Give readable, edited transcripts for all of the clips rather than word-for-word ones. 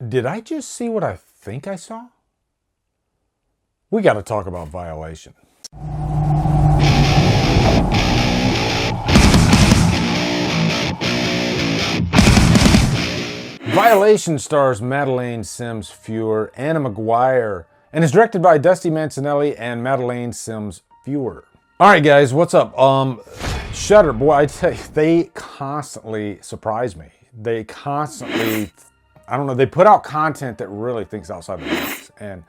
Did I just see what I think I saw? We got to talk about Violation. Violation stars Madeleine Sims Fewer, Anna McGuire, and is directed by Dusty Mancinelli and Madeleine Sims Fewer. All right, guys, what's up? Shudder, boy, I tell you, they constantly surprise me. They constantly, I don't know, they put out content that really thinks outside the box. And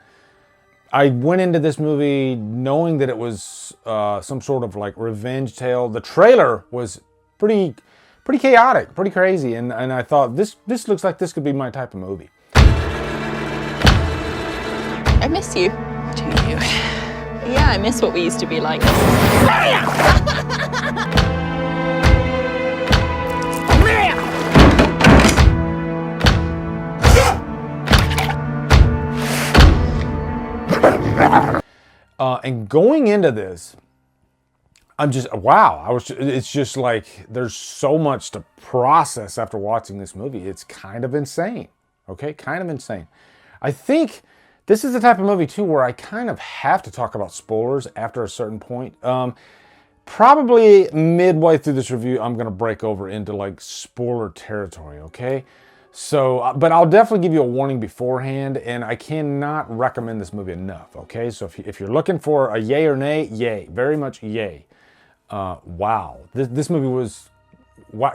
I went into this movie knowing that it was some sort of like revenge tale. The trailer was pretty chaotic, pretty crazy, and I thought this looks like this could be my type of movie. I miss you. Do you? Yeah, I miss what we used to be like. And going into this, I'm just, wow, it's just like, there's so much to process after watching this movie. It's kind of insane, okay? Kind of insane. I think this is the type of movie, too, where I kind of have to talk about spoilers after a certain point. Probably midway through this review, I'm going to break over into, like, spoiler territory, okay? So, but I'll definitely give you a warning beforehand, and I cannot recommend this movie enough, okay? So if you're looking for a yay or nay, yay. Very much yay. Wow. This movie was... Wow.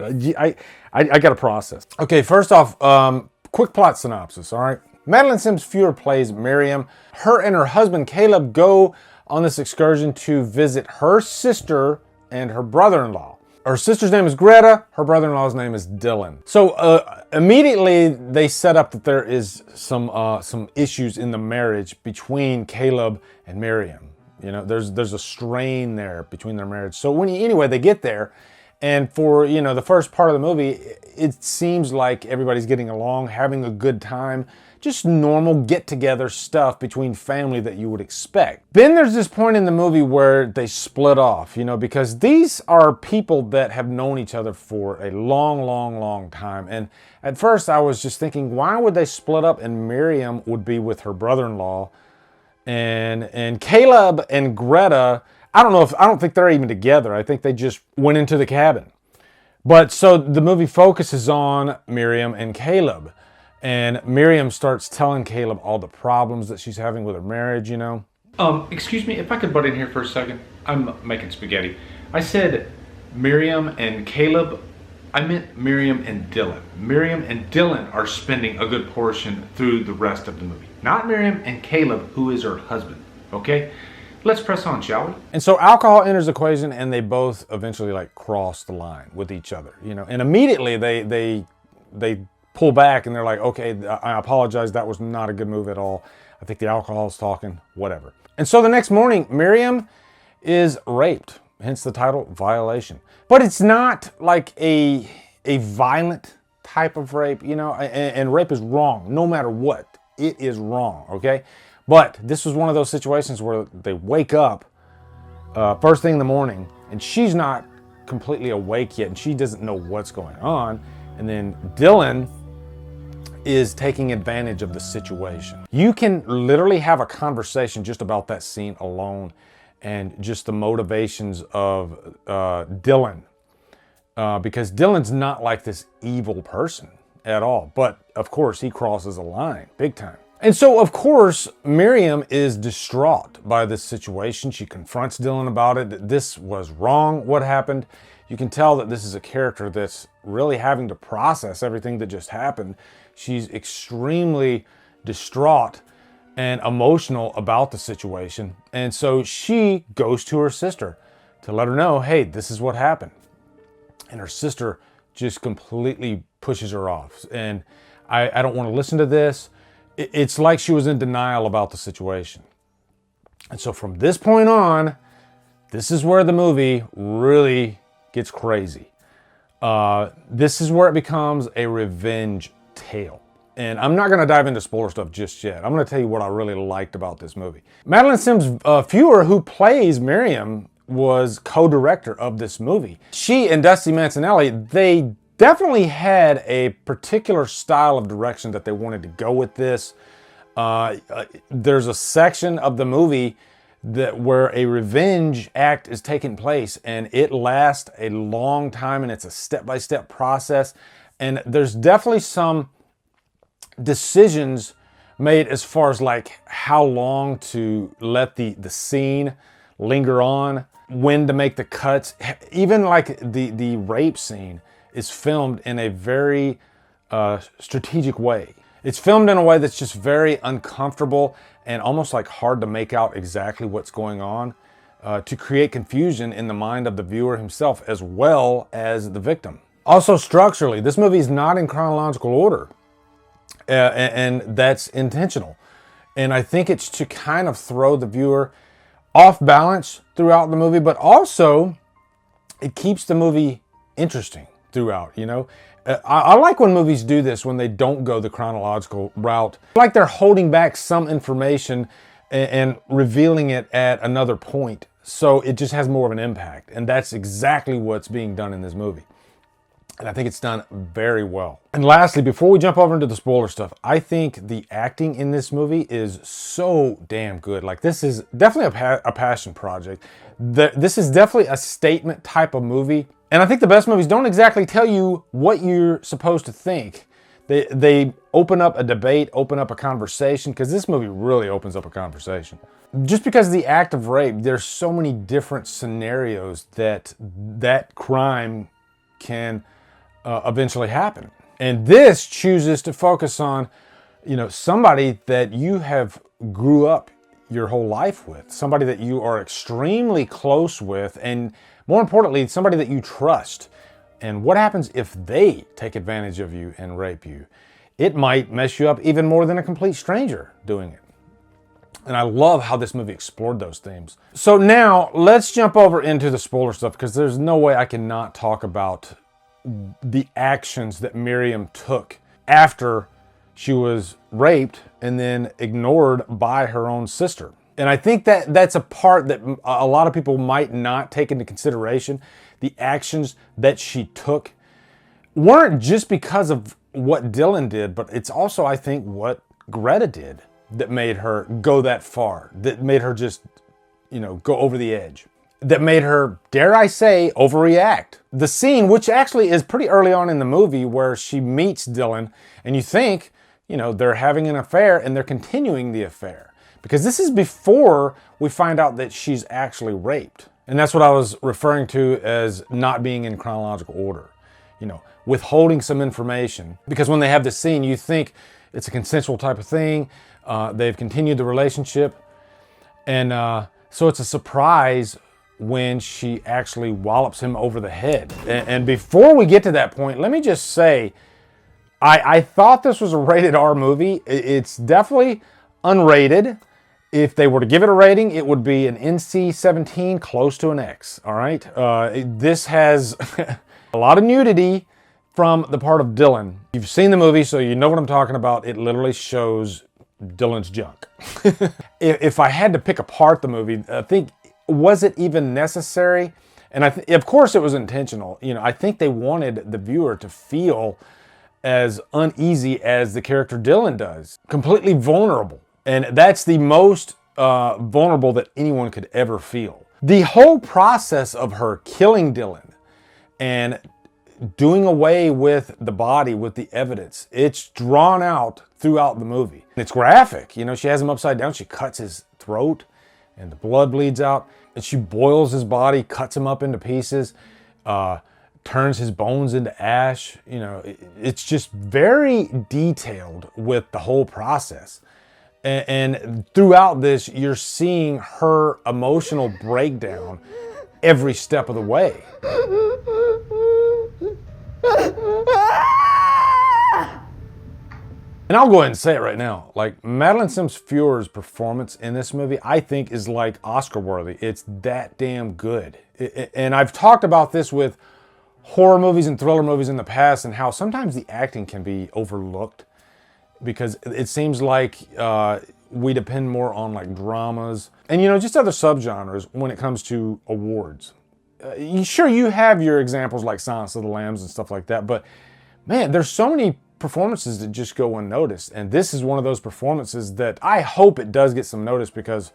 I got to process. Okay, first off, quick plot synopsis, all right? Madeleine Sims Fewer plays Miriam. Her and her husband Caleb go on this excursion to visit her sister and her brother-in-law. Her sister's name is Greta, her brother-in-law's name is Dylan. So immediately they set up that there is some issues in the marriage between Caleb and Miriam. You know, there's a strain there between their marriage. So anyway, they get there, and for, you know, the first part of the movie, it seems like everybody's getting along, having a good time, just normal get-together stuff between family that you would expect. Then there's this point in the movie where they split off, you know, because these are people that have known each other for a long time. And at first I was just thinking, why would they split up and Miriam would be with her brother-in-law? And Caleb and Greta, I don't think they're even together. I think they just went into the cabin. But so the movie focuses on Miriam and Caleb. And Miriam starts telling Caleb all the problems that she's having with her marriage, you know. Excuse me, if I could butt in here for a second. I'm making spaghetti. I said Miriam and Caleb. I meant Miriam and Dylan. Miriam and Dylan are spending a good portion through the rest of the movie. Not Miriam and Caleb, who is her husband, okay? Let's press on, shall we? And so alcohol enters the equation, and they both eventually like cross the line with each other, you know. And immediately they pull back and they're like, okay, I apologize, that was not a good move at all. I think the alcohol's talking, whatever. And so the next morning, Miriam is raped, hence the title, Violation. But it's not like a violent type of rape, you know, and rape is wrong, no matter what. It is wrong, okay? But this was one of those situations where they wake up first thing in the morning, and she's not completely awake yet, and she doesn't know what's going on. And then Dylan is taking advantage of the situation. You can literally have a conversation just about that scene alone and just the motivations of Dylan. Because Dylan's not like this evil person at all. But of course, he crosses a line big time. And so, of course, Miriam is distraught by this situation. She confronts Dylan about it, that this was wrong, what happened. You can tell that this is a character that's really having to process everything that just happened. She's extremely distraught and emotional about the situation. And so she goes to her sister to let her know, hey, this is what happened. And her sister just completely pushes her off. And I don't want to listen to this. It's like she was in denial about the situation. And so from this point on, this is where the movie really gets crazy. This is where it becomes a revenge tale. And I'm not going to dive into spoiler stuff just yet. I'm going to tell you what I really liked about this movie. Madeleine Sims Fewer, who plays Miriam, was co-director of this movie. She and Dusty Mancinelli, they definitely had a particular style of direction that they wanted to go with this. There's a section of the movie where a revenge act is taking place, and it lasts a long time, and it's a step-by-step process. And there's definitely some decisions made as far as like how long to let the scene linger on, when to make the cuts. Even like the rape scene is filmed in a very strategic way. It's filmed in a way that's just very uncomfortable and almost like hard to make out exactly what's going on, to create confusion in the mind of the viewer himself as well as the victim. Also structurally, this movie is not in chronological order, and that's intentional. And I think it's to kind of throw the viewer off balance throughout the movie, but also it keeps the movie interesting throughout, you know? I like when movies do this, when they don't go the chronological route. Like they're holding back some information and revealing it at another point, so it just has more of an impact. And that's exactly what's being done in this movie. And I think it's done very well. And lastly, before we jump over into the spoiler stuff, I think the acting in this movie is so damn good. Like, this is definitely a passion project. This is definitely a statement type of movie. And I think the best movies don't exactly tell you what you're supposed to think. They open up a debate, open up a conversation, because this movie really opens up a conversation. Just because of the act of rape, there's so many different scenarios that crime can eventually happen. And this chooses to focus on, you know, somebody that you have grew up your whole life with, somebody that you are extremely close with, and more importantly, somebody that you trust. And what happens if they take advantage of you and rape you? It might mess you up even more than a complete stranger doing it. And I love how this movie explored those themes. So now let's jump over into the spoiler stuff, because there's no way I cannot talk about the actions that Miriam took after she was raped and then ignored by her own sister. And I think that that's a part that a lot of people might not take into consideration. The actions that she took weren't just because of what Dylan did, but it's also, I think, what Greta did that made her go that far, that made her just, you know, go over the edge, that made her, dare I say, overreact. The scene, which actually is pretty early on in the movie, where she meets Dylan, and you think, you know, they're having an affair, and they're continuing the affair. Because this is before we find out that she's actually raped. And that's what I was referring to as not being in chronological order. You know, withholding some information. Because when they have this scene, you think it's a consensual type of thing. They've continued the relationship. And so it's a surprise when she actually wallops him over the head. And before we get to that point, let me just say, I thought this was a rated R movie. It's definitely unrated. If they were to give it a rating, it would be an NC-17, close to an X, all right? This has a lot of nudity from the part of Dylan. You've seen the movie, so you know what I'm talking about. It literally shows Dylan's junk. If I had to pick apart the movie, I think, was it even necessary? And of course it was intentional. You know, I think they wanted the viewer to feel as uneasy as the character Dylan does. Completely vulnerable. And that's the most vulnerable that anyone could ever feel. The whole process of her killing Dylan and doing away with the body, with the evidence, it's drawn out throughout the movie. It's graphic. You know, she has him upside down. She cuts his throat and the blood bleeds out. And she boils his body, cuts him up into pieces, turns his bones into ash. You know, it's just very detailed with the whole process. And throughout this, you're seeing her emotional breakdown every step of the way. And I'll go ahead and say it right now. Like, Madeline Sims-Fewer's performance in this movie, I think, is like Oscar-worthy. It's that damn good. And I've talked about this with horror movies and thriller movies in the past, and how sometimes the acting can be overlooked, because it seems like we depend more on like dramas and, you know, just other subgenres when it comes to awards. sure, you have your examples like Silence of the Lambs and stuff like that, but man, there's so many performances that just go unnoticed. And this is one of those performances that I hope it does get some notice because,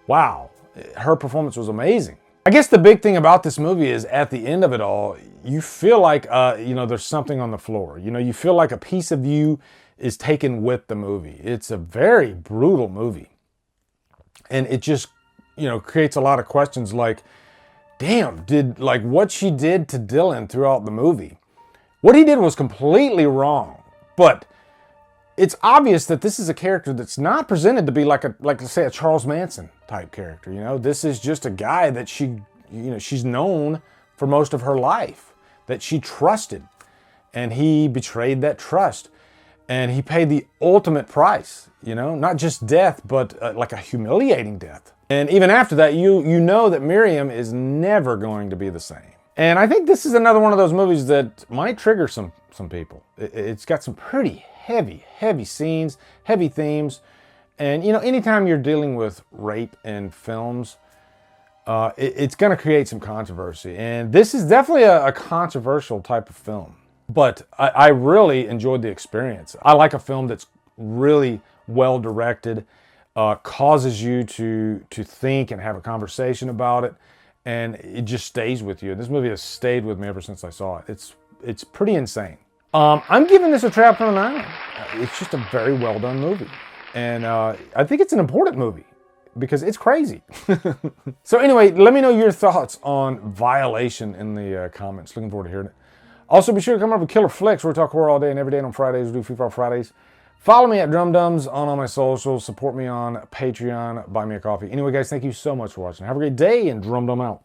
wow, her performance was amazing. I guess the big thing about this movie is at the end of it all, you feel like, there's something on the floor. You feel like a piece of you is taken with the movie. It's a very brutal movie. And it just, creates a lot of questions like, damn, what she did to Dylan throughout the movie, what he did was completely wrong. But it's obvious that this is a character that's not presented to be like say a Charles Manson type character. This is just a guy that she's known for most of her life, that she trusted, and he betrayed that trust, and he paid the ultimate price. Not just death, but like a humiliating death. And even after that, you know that Miriam is never going to be the same. And I think this is another one of those movies that might trigger some people. It's got some pretty heavy scenes, heavy themes. And, anytime you're dealing with rape in films, it's going to create some controversy. And this is definitely a controversial type of film. But I really enjoyed the experience. I like a film that's really well directed, causes you to think and have a conversation about it. And it just stays with you. This movie has stayed with me ever since I saw it. It's pretty insane. I'm giving this a chapter 9. It's just a very well done movie. And I think it's an important movie because it's crazy. So anyway, let me know your thoughts on Violation in the comments. Looking forward to hearing it. Also, be sure to come over to Killer Flicks, where we talk horror all day and every day. And on Fridays, we do Free Fire Fridays. Follow me at Drumdums on all my socials. Support me on Patreon. Buy me a coffee. Anyway, guys, thank you so much for watching. Have a great day, and Drumdum out.